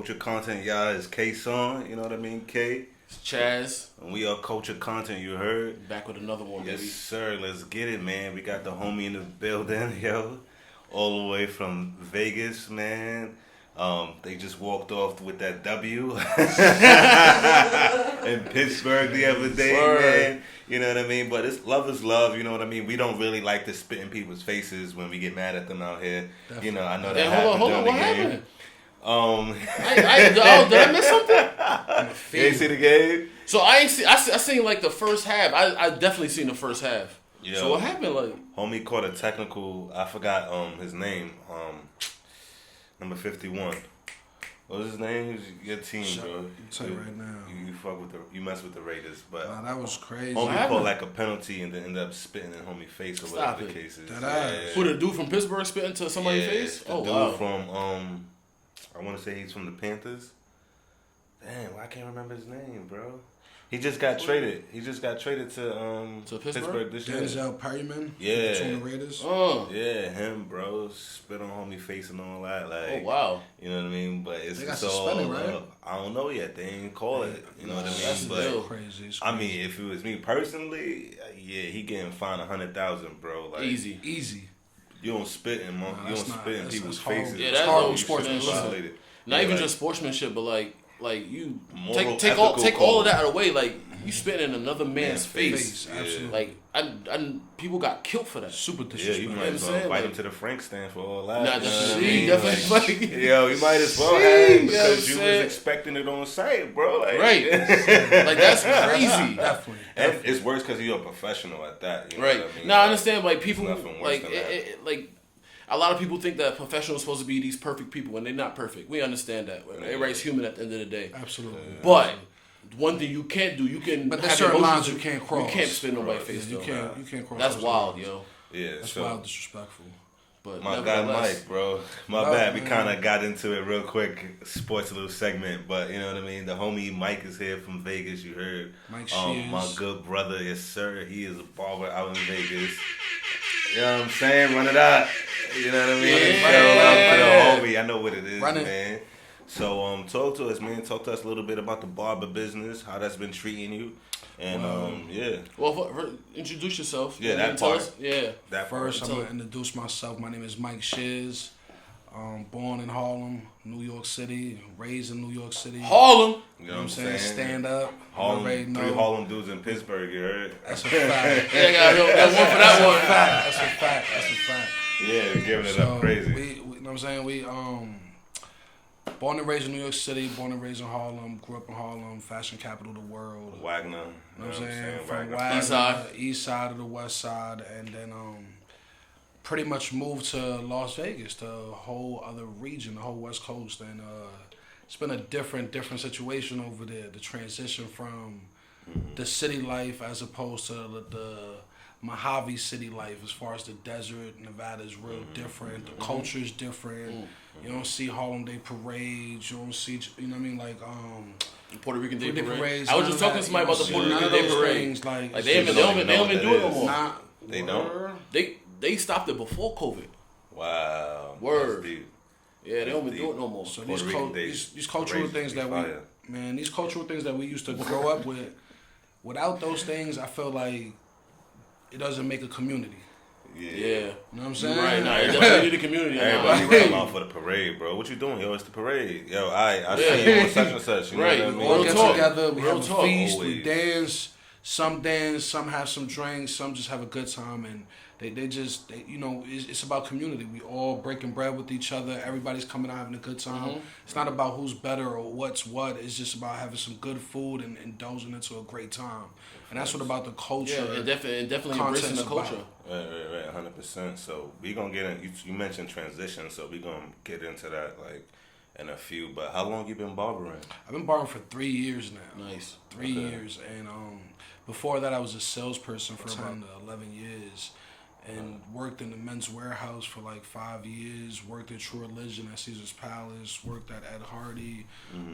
Culture Content, y'all, is K-Song, you know what I mean, K? It's Chaz. And we are Culture Content, you heard? Back with another one, yes, baby. Yes, sir, let's get it, man. We got the homie in the building, yo. All the way from Vegas, man. They just walked off with that W in Pittsburgh the other day, man. You know what I mean? But it's love is love, you know what I mean? We don't really like to spit in people's faces when we get mad at them out here. Definitely. You know, I know that happened hold on, during what the game. happened? Did I miss something? You ain't see the game? So I seen like the first half. I definitely seen the first half. Yo, so what happened? Like, homie caught a technical. I forgot his name. Number 51. What was his name? Who's your team, bro? I'll tell you right now. You fuck with you mess with the Raiders, but that was crazy. Homie called like a penalty and then ended up spitting in homie face or whatever the case is. Who, the dude from Pittsburgh spitting to somebody's face? The dude from I want to say he's from the Panthers. Damn, I can't remember his name, bro. He just got traded. He just got traded to Pittsburgh this year. Denzel Perryman. Yeah. From the Raiders. Yeah, him, bro. Spit on homie face and all that. Like, oh wow. You know what I mean? But it's they got all right? I don't know yet. They ain't call it. You know what I mean? That's but crazy. I mean, if it was me personally, yeah, he getting fined $100,000, bro. Like, easy. You don't spit in people's faces. Yeah, that's horrible sportsmanship. Not even just sportsmanship, but like you moral, take all of that out of the way. Like, you spit in another man's face. Absolutely. Like, I people got killed for that. Super disrespectful. Yeah, you might as well invite him to the Frank stand for all that. Nah, definitely. Yo, you might as well have him because you was expecting it on site, bro. Like, right. Like, that's crazy. Definitely. And it's worse because you're a professional at that. You know right. what I mean? No, I understand. Like, people, like, like, a lot of people think that professionals are supposed to be these perfect people, and they're not perfect. We understand that. Everybody's human at the end of the day. Absolutely. But one thing you can't do, but there's certain lines you can't cross. You can't spit in nobody's face. You can't cross. That's wild, yo. Yeah, that's wild, disrespectful. But my guy Mike, bro. My bad. We kind of got into it real quick. Sports little segment, but you know what I mean. The homie Mike is here from Vegas. You heard. Mike my good brother, yes sir. He is a barber out in Vegas. You know what I'm saying? Run it out. You know what I mean? Shout out to the homie. I know what it is, man. So talk to us, man. Talk to us a little bit about the barber business, how that's been treating you, and yeah. Well, introduce yourself. Yeah, that part. That first, I'm gonna introduce myself. My name is Mike Shiz. Born in Harlem, New York City. Raised in New York City. Harlem. You know what I'm saying? Stand up. Harlem. 3 Harlem dudes in Pittsburgh. You heard? That's a fact. That's one for that one. That's a fact. Yeah, giving it up crazy. We you know what I'm saying? We born and raised in New York City, born and raised in Harlem, grew up in Harlem, fashion capital of the world. Wagner. You know what I'm saying? From Wagner. East side of the West Side, and then pretty much moved to Las Vegas, the whole other region, the whole West Coast, and it's been a different situation over there. The transition from the city life as opposed to the Mojave city life, as far as the desert, Nevada is real different. The culture is different. You don't see Harlem Day parades. You don't see, you know what I mean, like Puerto Rican Day parades. I was just talking to somebody about the Puerto Rican Day parade. Like they don't even do it no more. Nah, they don't. They stopped it before COVID. Wow. Word. Yeah, they don't even do it no more. So these cultural things that these cultural things that we used to grow up with, without those things, I feel like it doesn't make a community. Yeah. You know what I'm saying? Right, now it definitely need a community. Everybody come out for the parade, bro. What you doing? Yo, it's the parade. Yo, I see you on such and such. You know what I mean? We all get together, we have a feast, always. we dance, some have some drinks, some just have a good time, and they just you know, it's about community. We all breaking bread with each other. Everybody's coming out having a good time. It's not about who's better or what's what. It's just about having some good food and indulging into a great time. And that's what about the culture. Yeah, and definitely embracing the culture. Right, 100%. So we gonna get in. You mentioned transition, so we gonna get into that like in a few. But how long you been barbering? I've been barbering for 3 years now. Nice. 3 years, and before that I was a salesperson for about 11 years. And worked in the men's warehouse for like 5 years. Worked at True Religion at Caesar's Palace. Worked at Ed Hardy.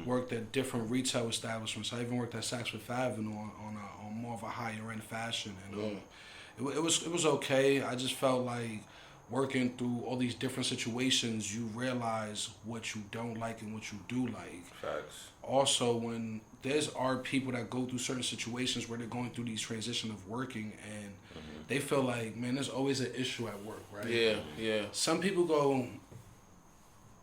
Worked at different retail establishments. I even worked at Saks Fifth Avenue on more of a higher end fashion. And it was okay. I just felt like working through all these different situations, you realize what you don't like and what you do like. Facts. Also, when are people that go through certain situations where they're going through these transition of working and they feel like, man, there's always an issue at work, right? Yeah, yeah. Some people go,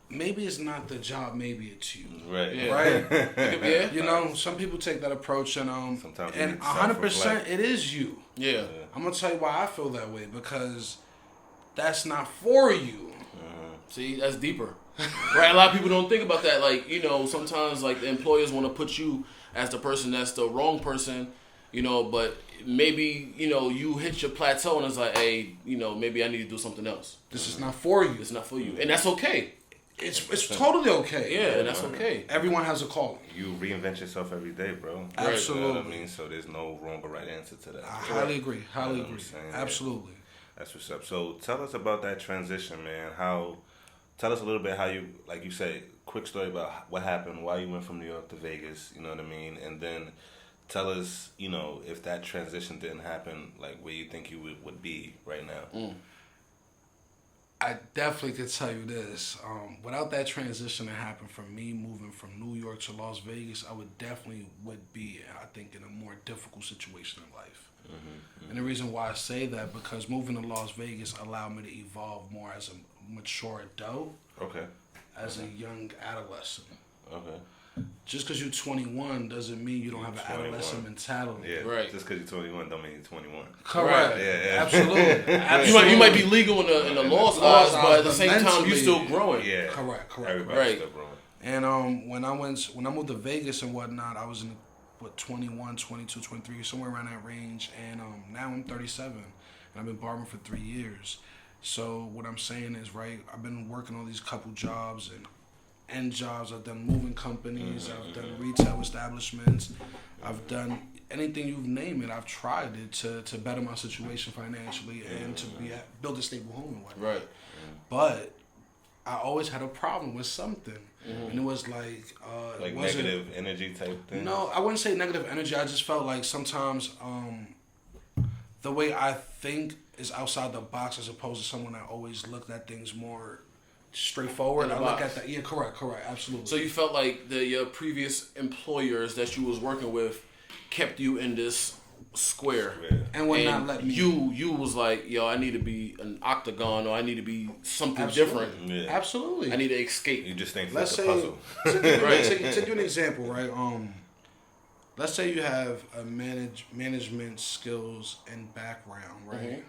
maybe it's not the job, maybe it's you. Right. Yeah. Right? Yeah. You know, some people take that approach and sometimes and 100% it is you. Yeah. I'm gonna tell you why I feel that way, because that's not for you. See, that's deeper. Right? A lot of people don't think about that. Like, you know, sometimes like the employers want to put you as the person that's the wrong person, you know, but maybe, you know, you hit your plateau and it's like, hey, you know, maybe I need to do something else. This is not for you. It's not for you. And that's okay. It's totally okay. Yeah, and that's okay. Everyone has a calling. You reinvent yourself every day, bro. Absolutely. You know what I mean? So there's no wrong or right answer to that. I highly agree. Highly You know what agree. I'm saying? Absolutely. That's what's up. So tell us about that transition, man. Tell us a little bit how you, like you say, quick story about what happened, why you went from New York to Vegas, you know what I mean? And then tell us, you know, if that transition didn't happen, like where you think you would be right now. I definitely could tell you this. Without that transition that happened from me moving from New York to Las Vegas, I would be, I think, in a more difficult situation in life. And the reason why I say that, because moving to Las Vegas allowed me to evolve more as a mature adult, as a young adolescent. Just because you're 21 doesn't mean you don't have an 21. adolescent mentality. Yeah, right. Just because you're 21 don't mean you're 21. Correct. Right. Yeah. Absolutely. Absolutely. You might be legal in the law's eyes, but at the same time, you're still growing. Yeah. Correct. Everybody's still growing. And when I moved to Vegas and whatnot, I was in 21, 22, 23, somewhere around that range. And now I'm 37, and I've been barbering for 3 years. So what I'm saying is, right, I've been working on these couple jobs and end jobs. I've done moving companies. I've done retail establishments. I've done anything you name it. I've tried it to better my situation financially and to build a stable home and whatnot. Right. But I always had a problem with something. And it was like negative energy type thing? No, I wouldn't say negative energy. I just felt like sometimes the way I think is outside the box as opposed to someone that always looked at things more straightforward. I look at that. Yeah, correct, absolutely. So you felt like your previous employers that you was working with kept you in this square, and would not let me. You was like, yo, I need to be an octagon, or I need to be something different. Yeah. Absolutely. I need to escape. You just think let's like a puzzle. Take you an example, right? Let's say you have a management skills and background, right?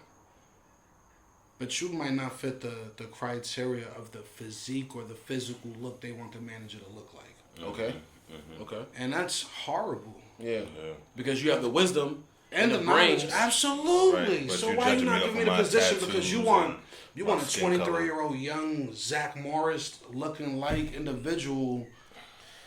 But you might not fit the criteria of the physique or the physical look they want the manager to look like. Okay. And that's horrible. Yeah. Because you have the wisdom and the knowledge. Absolutely. Right. So why you not giving me the position? Because you want a 23-year-old young Zach Morris looking like individual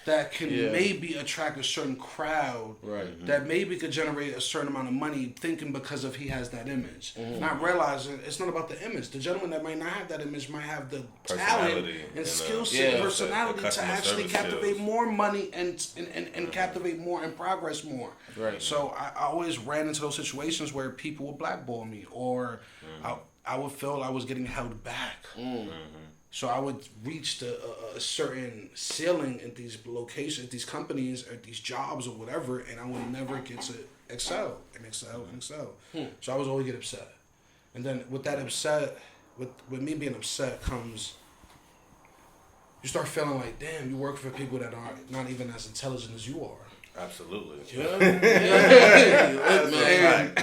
that can maybe attract a certain crowd, that maybe could generate a certain amount of money, thinking because of he has that image, not realizing it's not about the image. The gentleman that might not have that image might have the talent and skill set, and personality to actually captivate more money and captivate more and progress more. Right. So I always ran into those situations where people would blackball me, or I would feel I was getting held back. So I would reach a certain ceiling at these locations, these companies, or these jobs or whatever, and I would never get to excel. So I was always get upset. And then with that upset, with me being upset comes, you start feeling like, damn, you work for people that are not even as intelligent as you are. Absolutely.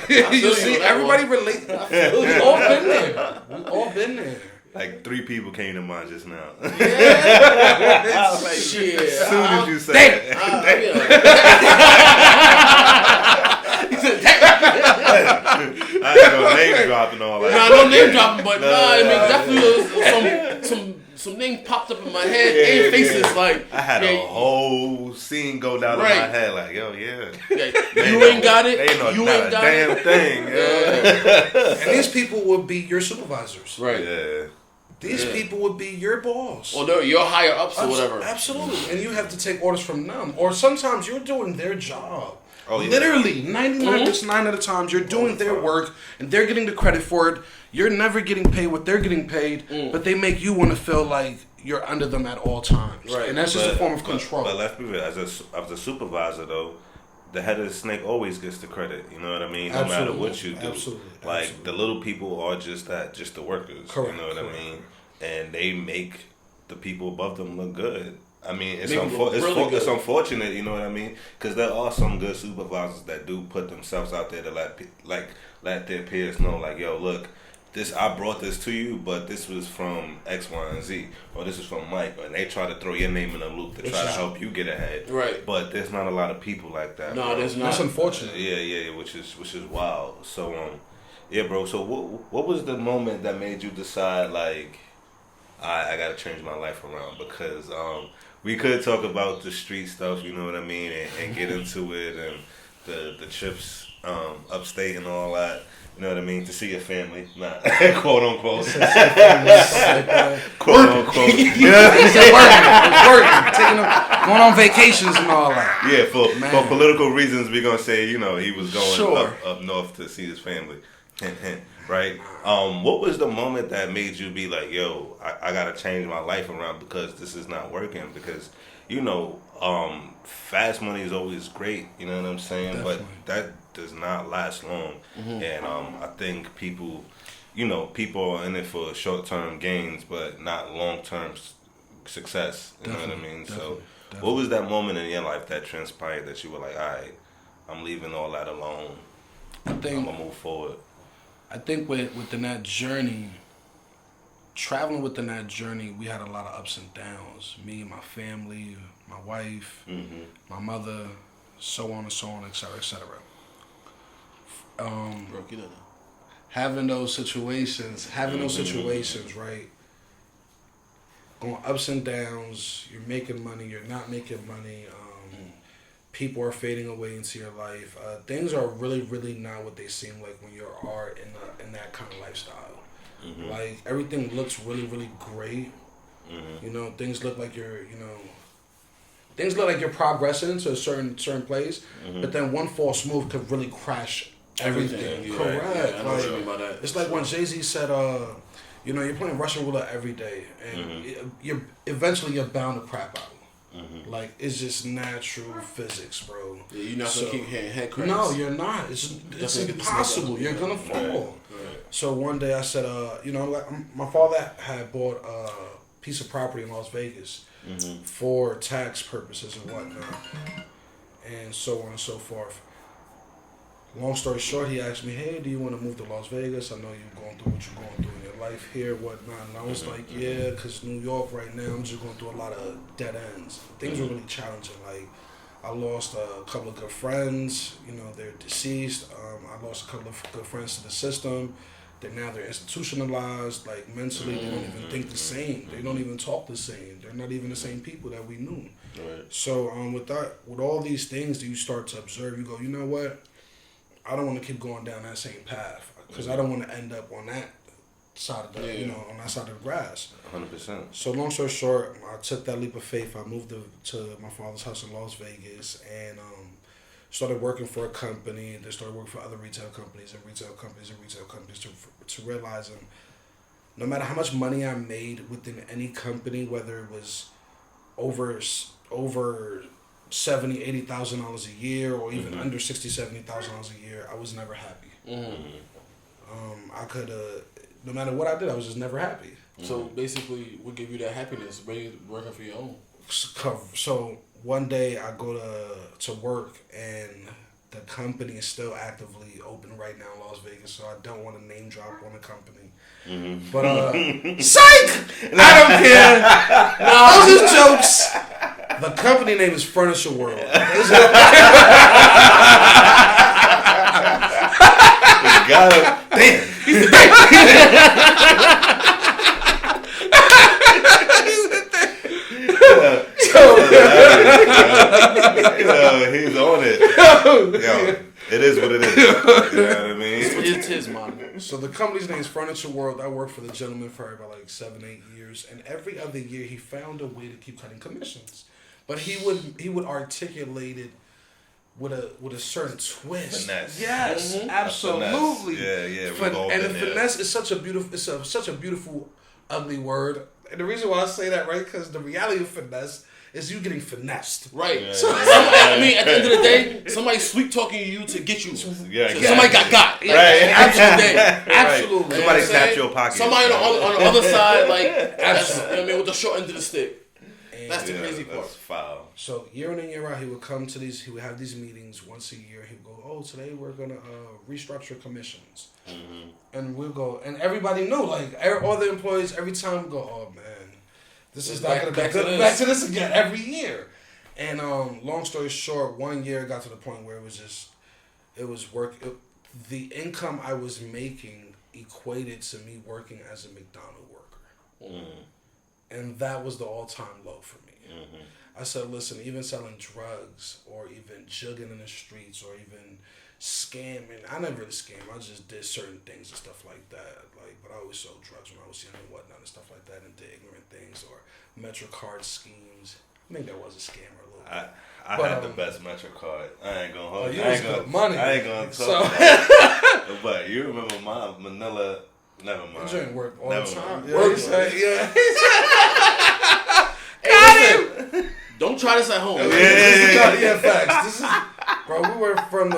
You see, everybody relate. We've all been there. We've all been there. Like 3 people came to mind just now. Yeah. Like, shit. As soon as you said it. I ain't no name dropping all that. Nah, no name dropping, but I mean, definitely some names popped up in my head and faces like. I had a whole scene go down in my head like, yo, you ain't got it. You ain't got a damn thing. And these people would be your supervisors. Right. Yeah. These people would be your boss. Or they're your higher ups or whatever. Absolutely. And you have to take orders from them. Or sometimes you're doing their job. Oh, yeah. Literally, 99% of the times you're doing their work and they're getting the credit for it. You're never getting paid what they're getting paid, but they make you want to feel like you're under them at all times. Right. And that's just a form of control. But let's be real. As a supervisor, though, the head of the snake always gets the credit. You know what I mean? No matter what you do. Like, the little people are just the workers. Correct. You know what I mean? And they make the people above them look good. I mean, it's unfortunate, you know what I mean? Because there are some good supervisors that do put themselves out there to let their peers know, like, yo, look, I brought this to you, but this was from X, Y, and Z, or this is from Mike, and they try to throw your name in a loop to try to help you get ahead. Right. But there's not a lot of people like that. No, bro. there's not. That's unfortunate. Yeah, which is wild. So yeah, bro. So what was the moment that made you decide, like, I gotta change my life around? Because we could talk about the street stuff, you know what I mean, and get into it, and the trips upstate and all that, you know what I mean, to see your family, not quote unquote, quote unquote. It's working, taking them, going on vacations and all that. Yeah, for political reasons, we're gonna say, you know, he was going up north to see his family. Hint, hint. Right. What was the moment that made you be like, yo, I gotta change my life around because this is not working? Because, you know, fast money is always great, you know what I'm saying? Definitely. But that does not last long. And I think people are in it for short-term gains, but not long-term success. You know what I mean? So what was that moment in your life that transpired that you were like, all right, I'm leaving all that alone. I'm gonna move forward. I think within that journey, traveling within that journey, we had a lot of ups and downs. Me and my family, my wife, my mother, so on and so on, et cetera, et cetera. Having those situations, right? Going ups and downs. You're making money. You're not making money. People are fading away into your life. Things are really, really not what they seem like when you are in that kind of lifestyle. Like, everything looks really, really great. You know, things look like you're progressing to a certain place. But then one false move could really crash everything. Correct. Yeah, I know what you mean by that. It's like when Jay-Z said, you know, you're playing Russian roulette every day, and you're eventually bound to crap out. Like, it's just natural physics, bro. Yeah, you're not gonna keep hitting head cracks. No, you're not. It's impossible. You're gonna fall. Right. So one day I said, you know, like, my father had bought a piece of property in Las Vegas for tax purposes and whatnot, and so on and so forth. Long story short, he asked me, hey, do you want to move to Las Vegas? I know you're going through what you're going through in your life here, whatnot. And I was like, yeah, because New York right now, I'm just going through a lot of dead ends. Things are really challenging. Like, I lost a couple of good friends. You know, they're deceased. I lost a couple of good friends to the system. They're institutionalized. Like, mentally, they don't even think the same. They don't even talk the same. They're not even the same people that we knew. Right. So with all these things that you start to observe, you go, you know what? I don't want to keep going down that same path because I don't want to end up on that side of the, you know, on that side of the grass. 100%. So long story short, I took that leap of faith. I moved to my father's house in Las Vegas and started working for a company. Then started working for other retail companies to realizing no matter how much money I made within any company, whether it was over $70,000, $80,000 a year, or even under $60,000, $70,000 a year, I was never happy. I could, no matter what I did, I was just never happy. So basically, what gave you that happiness? Working for your own. So one day I go to work and the company is still actively open right now in Las Vegas, so I don't want to name drop on the company. But psych! I don't care. Those are jokes. The company name is Furniture World. Got him. Damn. He's on it. Yo, it is what it is. You know what I mean? It's his mom. So the company's name is Furniture World. I worked for the gentleman for about like 7-8 years, and every other year he found a way to keep cutting commissions. But he would articulate it with a certain twist. Finesse. Yes, absolutely. Yeah. And the finesse is such a beautiful, ugly word. And the reason why I say that, right, because the reality of finesse is you getting finessed. Right. Yeah. So, I mean, at the end of the day, somebody sweet talking you to get you. Yeah. Somebody got. Yeah, right. Absolutely. Somebody snapped your pocket. Somebody on the other side, like, absolutely. I mean, with the short end of the stick. And that's the crazy part. That's foul. So year in and year out, he would come to these. He would have these meetings once a year. He would go, "Oh, today we're gonna restructure commissions," and we'll go. And everybody knew, like all the employees, every time we go, "Oh man, this is not gonna be good." Back to this again every year. And long story short, one year it got to the point where the income I was making equated to me working as a McDonald's worker. And that was the all-time low for me. I said, listen, even selling drugs or even jugging in the streets or even scamming. I never really scammed. I just did certain things and stuff like that. But I always sold drugs when I was young and whatnot and stuff like that and did ignorant things or MetroCard schemes. I think that was a scammer a little bit. I had the best MetroCard. I ain't gonna hold you. I ain't gonna talk about it. But you remember my Manila. Never mind. That work all the time. Yeah. Got him. Don't try this at home. Yeah, facts. This is, bro. We were from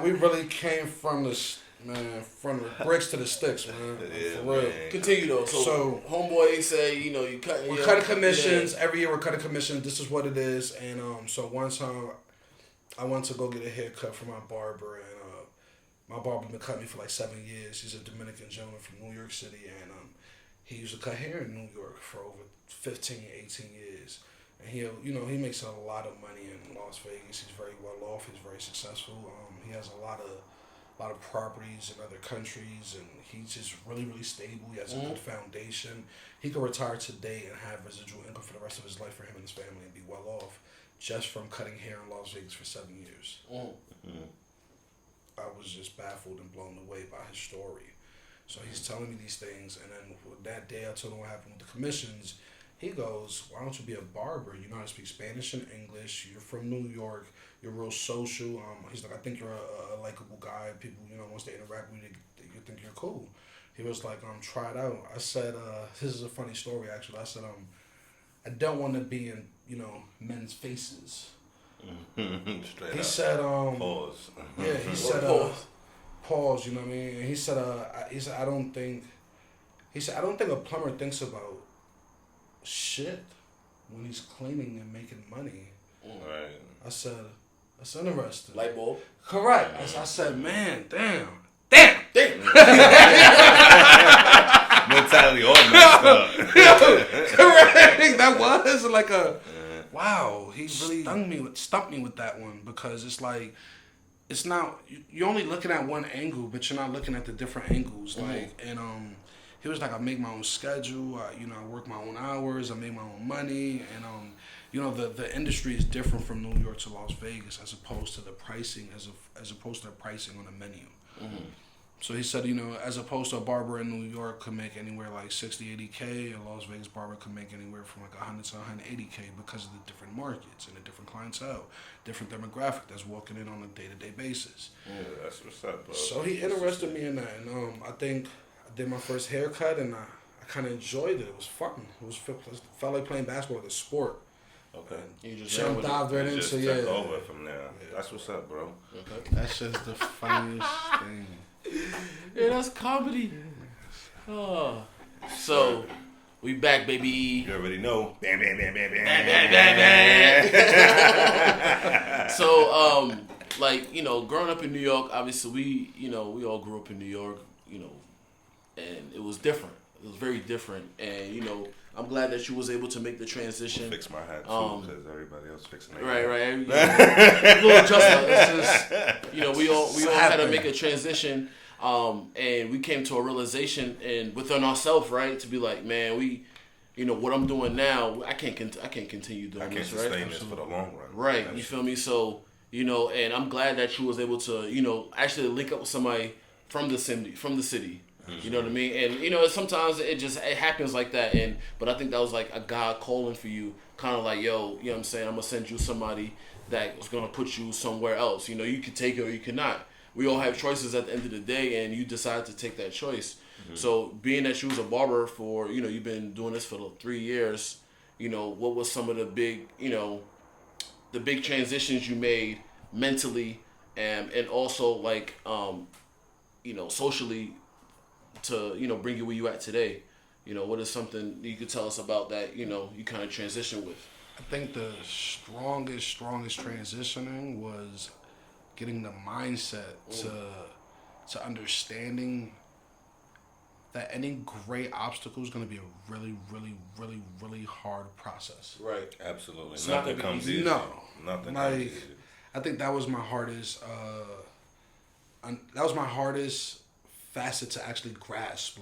we really came from from the bricks to the sticks, man. Yeah, for real. Man. Continue though. So homeboy say, you cut. We're cutting commissions every year. We're cutting commissions. This is what it is. And so one time, I went to go get a haircut from my barber, and my barber been cutting me for like 7 years. He's a Dominican gentleman from New York City, and he used to cut hair in New York for over 15, 18 years. And he makes a lot of money in Las Vegas. He's very well off. He's very successful. He has a lot of properties in other countries, and he's just really, really stable. He has a good foundation. He could retire today and have residual income for the rest of his life for him and his family and be well off just from cutting hair in Las Vegas for 7 years. I was just baffled and blown away by his story. So he's telling me these things, and then that day I told him what happened with the commissions. He goes, "Why don't you be a barber? You know how to speak Spanish and English. You're from New York. You're real social." He's like, "I think you're a likable guy. People, once they interact with you think you're cool." He was like, "Try it out." I said, "This is a funny story, actually." I said, "I don't want to be in, men's faces." Straight he up. said, Pause. Yeah, he said, pause. You know what I mean? And he said, I don't think a plumber thinks about shit when he's cleaning and making money. Right. I said, that's interesting. Light bulb. Correct. I said, man, damn. Mentality all messed up. Correct. That was like wow. He really stumped me with that one, because it's like, it's not, you're only looking at one angle, but you're not looking at the different angles. He was like, I make my own schedule. I work my own hours. I make my own money, and the industry is different from New York to Las Vegas as opposed to the pricing, as opposed to the pricing on the menu. So he said, as opposed to a barber in New York could make anywhere like 60, 80K, a Las Vegas barber could make anywhere from like 100 to 180K because of the different markets and the different clientele, different demographic that's walking in on a day-to-day basis. Yeah, that's what's up, bro. So he interested me in that, and I think I did my first haircut, and I kind of enjoyed it. It was fun. It felt like playing basketball, like a sport. Okay. You just dived right into it. Just took over from there. Yeah. That's what's up, bro. Okay. That's just the funniest thing. Yeah, that's comedy. Oh. So, we back, baby. You already know. Bam, bam, bam, bam, bam. Bam, bam, bam, bam. So, growing up in New York, obviously we all grew up in New York, and it was different. It was very different. And, I'm glad that you was able to make the transition. Fix my hat too, because everybody else fixing it. Right. A little adjustment. It's just, we all had to make a transition, and we came to a realization and within ourselves, right, to be like, man, we, what I'm doing now, I can't continue doing this, right? I can't sustain this for the long run. Right. You feel me? So, and I'm glad that you was able to, actually link up with somebody from the city. Mm-hmm. You know what I mean? And sometimes it happens like that. But I think that was like a God calling for you, kind of like, yo, you know what I'm saying? I'm gonna send you somebody that is gonna put you somewhere else. You know, you could take it or you cannot. We all have choices at the end of the day, and you decide to take that choice. So, being that you was a barber for, you know, you've been doing this for 3 years. You know, what was some of the big, you know, the big transitions you made mentally, and also like, you know, socially, to, you know, bring you where you at today? You know, what is something you could tell us about that, you know, you kind of transition with? I think the strongest transitioning was getting the mindset to understanding that any great obstacle is going to be a really, really, really, really hard process. Right. Absolutely. It's Nothing not comes easy. easy. No. Nothing Like, comes easy. I think that was my hardest. That was my hardest facet to actually grasp.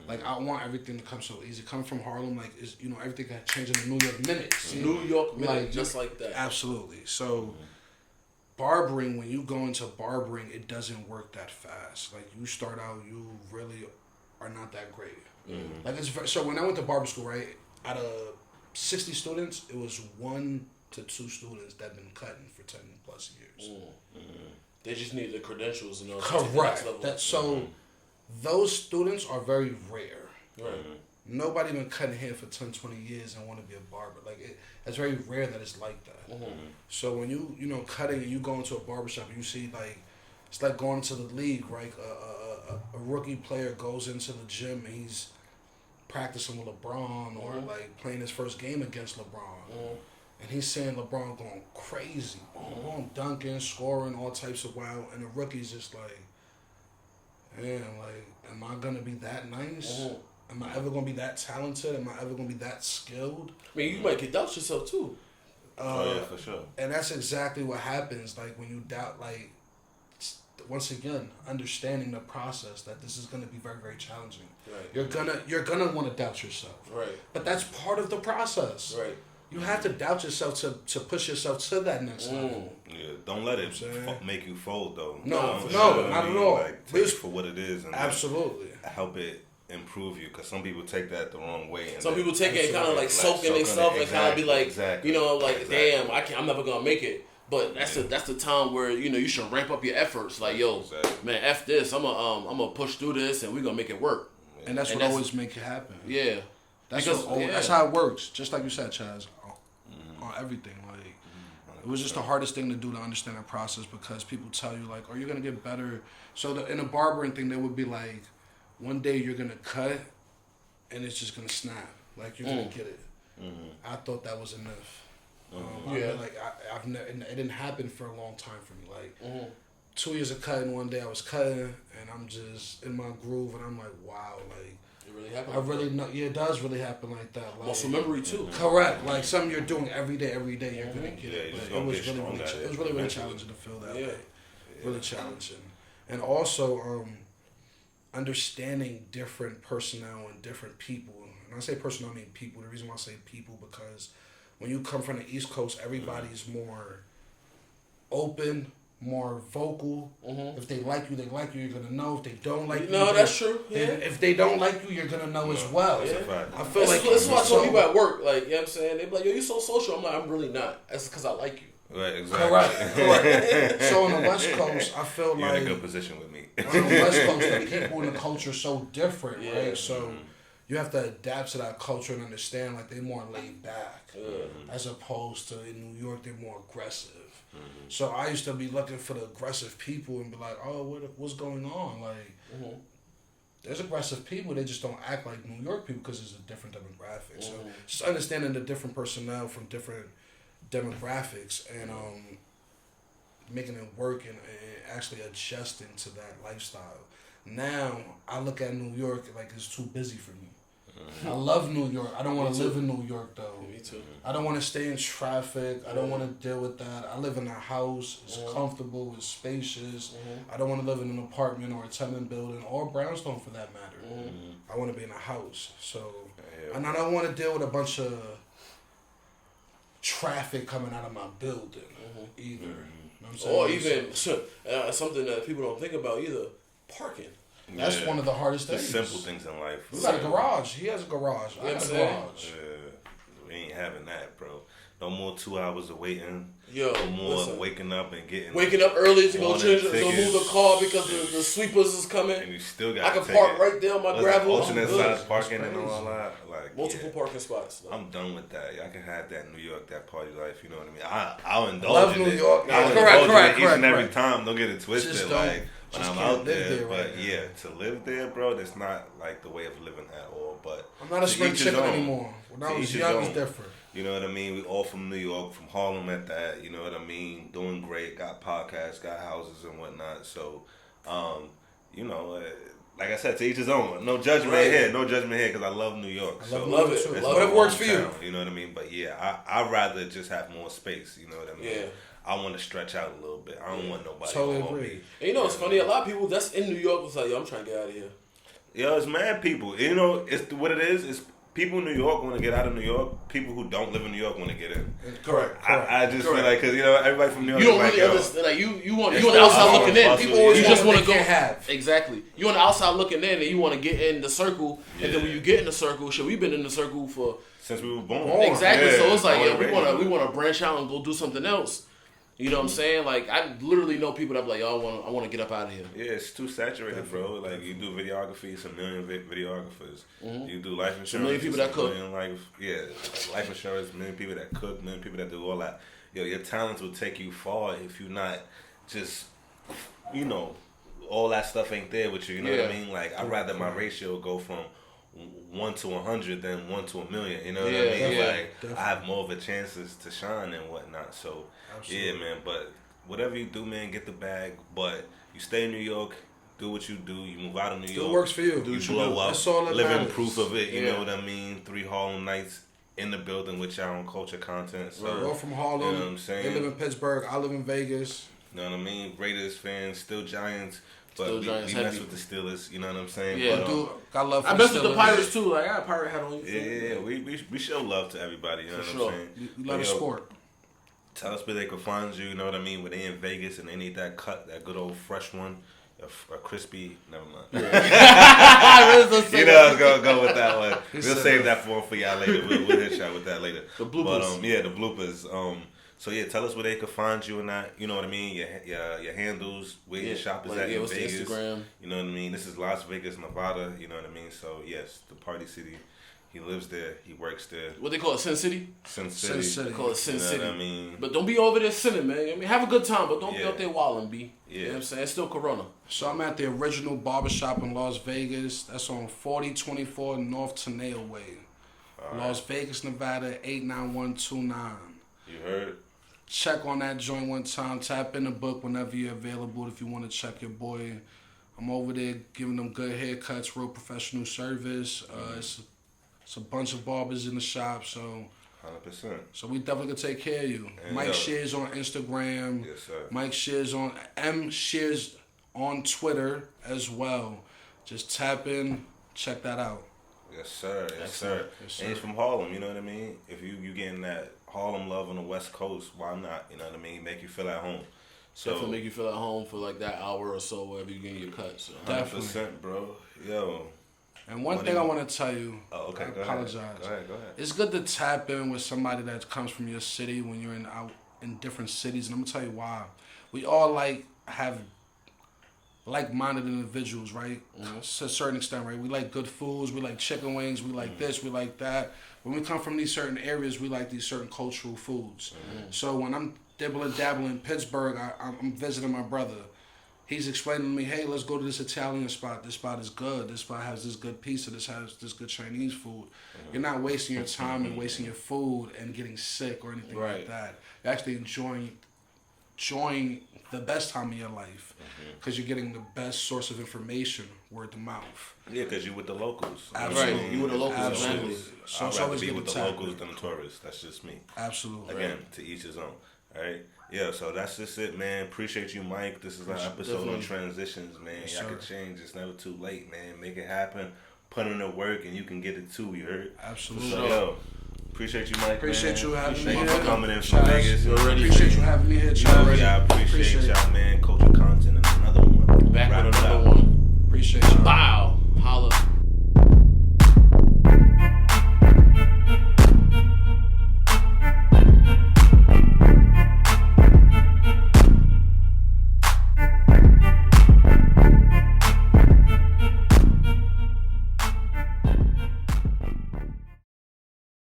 Like I want everything to come so easy. Coming from Harlem, like, is, you know, everything got changed in the New York minutes. New York minute, Like, just like that. Absolutely. So, barbering, when you go into barbering, it doesn't work that fast. Like, you start out, you really are not that great. Like, so when I went to barber school, right, out of 60 students, it was 1 to 2 students that been cutting for 10 plus years. They just need the credentials, you know. Correct. Those students are very rare. Right. Nobody been cutting hair for 10, 20 years and want to be a barber. Like, it's very rare that it's like that. So when you know, cutting and you go into a barbershop and you see, like, it's like going to the league, right? A rookie player goes into the gym and he's practicing with LeBron or like playing his first game against LeBron. And he's seeing LeBron going crazy, going dunking, scoring, all types of wild, and the rookie's just like, man, like, am I gonna be that nice? Am I ever gonna be that talented? Am I ever gonna be that skilled? I mean, you might get doubt yourself too. Oh yeah, for sure. And that's exactly what happens. Like, when you doubt, like, once again, understanding the process that this is gonna be very, very challenging. Right. You're gonna want to doubt yourself. Right. But that's part of the process. Right. You have to doubt yourself to push yourself to that next level. Yeah, don't let it make you fold though. No, You no, know what I not mean? at all. Like, take it for what it is and Absolutely. help it improve you, because some people take that the wrong way. And Some people take it and kind of like soaking themselves and kind of be like, you know, like, damn, I'm never gonna make it. But that's the time where, you know, you should ramp up your efforts. Like, yo, man, F this. I'm gonna push through this and we're gonna make it work. And that's what always make it happen. Yeah. That's how it works. Just like you said, Chaz, on everything. Like, it was just the hardest thing to do to understand that process, because people tell you, like, oh, you're gonna get better. So in the barbering thing, they would be like, one day you're gonna cut, and it's just gonna snap. Like, you're gonna get it. I thought that was a myth. I've never, it didn't happen for a long time for me. Like, 2 years of cutting, one day I was cutting, and I'm just in my groove, and I'm like, wow, like, it really happened. I really know. Yeah, it does really happen like that. Like, muscle memory too. Correct. Like, something you're doing every day, you're gonna get it. Yeah, But it was really challenging to feel that way. Really challenging, and also understanding different personnel and different people. And I say personnel, I mean people. The reason why I say people, because when you come from the East Coast, everybody's more open, more vocal. If they like you, they like you. You're gonna know. If they don't like you, that's true. Yeah. If they don't like you, you're gonna know as well. Yeah. I feel like that's why I tell people at work, like, you know what I'm saying, they be like, yo, you so social. I'm like, I'm really not. That's because I like you. Right, exactly. Correct. So on the West Coast, I feel you're like in a good position with me. on the West Coast, the people in the culture are so different, Yeah. right? So you have to adapt to that culture and understand, like, they're more laid back, as opposed to in New York, they're more aggressive. So I used to be looking for the aggressive people and be like, oh, what's going on? Like, there's aggressive people, they just don't act like New York people because it's a different demographic. So just understanding the different personnel from different demographics and making it work and actually adjusting to that lifestyle. Now I look at New York like it's too busy for me. I love New York. I don't want to live in New York though. Me too. I don't want to stay in traffic. I don't want to deal with that. I live in a house. It's comfortable. It's spacious. I don't want to live in an apartment or a tenement building or brownstone for that matter. I want to be in a house. So, and I don't want to deal with a bunch of traffic coming out of my building either. You know what I'm saying? Or even something that people don't think about either, parking. That's one of the hardest the things. simple things in life. You got a garage. He has a garage. I got a garage. We ain't having that, bro. No more 2 hours of waiting. Yo, or more waking up and waking up early to go change, to move the car because the sweepers is coming. And you still got. I can park right there on my gravel. Alternate side parking and all that. Like multiple parking spots. Though. I'm done with that. I can have that in New York, that party life. You know what I mean? I'll indulge love in New it. York. I'll indulge in it each and every time. Don't get it twisted. Just like when I'm out there, right but yeah, to live there, bro, that's not like the way of living at all. But I'm not a spring chicken anymore. When I was young, it was different. You know what I mean? We all from New York, from Harlem at that. You know what I mean? Doing great. Got podcasts, got houses and whatnot. So, you know, like I said, to each his own. No judgment here. No judgment here because I love New York. I love it. Whatever works for you. You know what I mean? But yeah, I'd rather just have more space. You know what I mean? Yeah. I want to stretch out a little bit. I don't want nobody totally to hold agree. me. And you know, it's funny. A lot of people that's in New York was like, yo, I'm trying to get out of here. Yo, it's mad people. You know, it's what it is. It's people in New York want to get out of New York. People who don't live in New York want to get in. Correct. I just feel like, because, you know, everybody from New York you don't is really like, understand. Like, you want the outside looking in. People always you just want to go. Have. Exactly. You on the outside looking in and you want to get in the circle. Yeah. And then when you get in the circle, shit, we've been in the circle for... Since we were born. Exactly. Yeah. So it's like, yeah, we want to branch out and go do something else. You know what I'm saying? Like, I literally know people that be like, yo, I want to get up out of here. Yeah, it's too saturated, bro. Like, you do videography, it's a million videographers. Mm-hmm. You do life insurance, a million people that cook. Life insurance, a million people that cook, a million people that do all that. Yo, your talents will take you far if you're not just, you know, all that stuff ain't there with you. You know what I mean? Like, I'd rather my ratio go from 1 to 100 than 1 to 1,000,000. You know what I mean? Yeah, like, I have more of a chances to shine and whatnot. So, yeah, man. But whatever you do, man, get the bag. But you stay in New York, do what you do. You move out of New York. It works for you. You blow up. That's all that living matters. proof of it. You know what I mean? 3 Harlem nights in the building with y'all on culture content. So, we're all from Harlem. You know what I'm saying? They live in Pittsburgh. I live in Vegas. You know what I mean? Raiders fans, still Giants. But still we mess with the Steelers, you know what I'm saying? Yeah, but, got love for I mess with the Pirates too. Like, I got a pirate hat on. Yeah, we show love to everybody, you know what I'm saying? We love the sport. Tell us where they can find you, you know what I mean? When they in Vegas and they need that cut, that good old fresh one, a crispy, never mind. You know I was going to go with that one. We'll save that for y'all later. We'll hit y'all with that later. The bloopers. But, the bloopers. So yeah, tell us where they could find you and that. You know what I mean? Your handles, where your shop is at in Vegas. Instagram. You know what I mean? This is Las Vegas, Nevada. You know what I mean? So yes, the Party City. He lives there. He works there. What they call it, Sin City? Sin City. They call it Sin City. What I mean? But don't be over there sinning, man. I mean, have a good time, but don't be out there wilding, B. Yeah. You know what I'm saying? It's still Corona. So I'm at the original barbershop in Las Vegas. That's on 4024 North Teneo Way. Las Vegas, Nevada, 89129. You heard? Check on that joint one time. Tap in the book whenever you're available if you want to check your boy. I'm over there giving them good haircuts, real professional service. It's a bunch of barbers in the shop, so 100%. So we definitely can take care of you. And Mike Shears on Instagram. Yes, sir. Mike Shears on Shears on Twitter as well. Just tap in, check that out. Yes, sir. Yes, sir. And he's from Harlem, you know what I mean? If you getting that Harlem love on the West Coast, why not? You know what I mean? Make you feel at home. So definitely make you feel at home for like that hour or so wherever you're getting your cut. So 100%, bro. Yo. And one thing I want to tell you, I apologize. Go ahead. It's good to tap in with somebody that comes from your city when you're out in different cities, and I'm gonna tell you why. We all have like-minded individuals, right? Mm-hmm. To a certain extent, right? We like good foods, we like chicken wings, we like this, we like that. When we come from these certain areas, we like these certain cultural foods. Mm-hmm. So when I'm dabbling in Pittsburgh, I'm visiting my brother. He's explaining to me, hey, let's go to this Italian spot. This spot is good. This spot has this good pizza. This has this good Chinese food. Mm-hmm. You're not wasting your time and wasting your food and getting sick or anything like that. You're actually enjoying the best time of your life because you're getting the best source of information, word of mouth. Yeah, because you're with the locals. Absolutely. Right. You with the locals. Absolutely. So I'd rather be with the locals than the tourists. That's just me. Absolutely. Again, to each his own. All right? Yeah, so that's just it, man. Appreciate you, Mike. This is our episode on transitions, man. Y'all can change. It's never too late, man. Make it happen. Put in the work, and you can get it too, you heard? Absolutely. So, yo, appreciate you, Mike, Appreciate you having me here. Thank you for coming in from Vegas. Appreciate you having me here, Charles. I appreciate y'all, man. Culture content and another one. Back with another one. Appreciate you. Bow. Holla.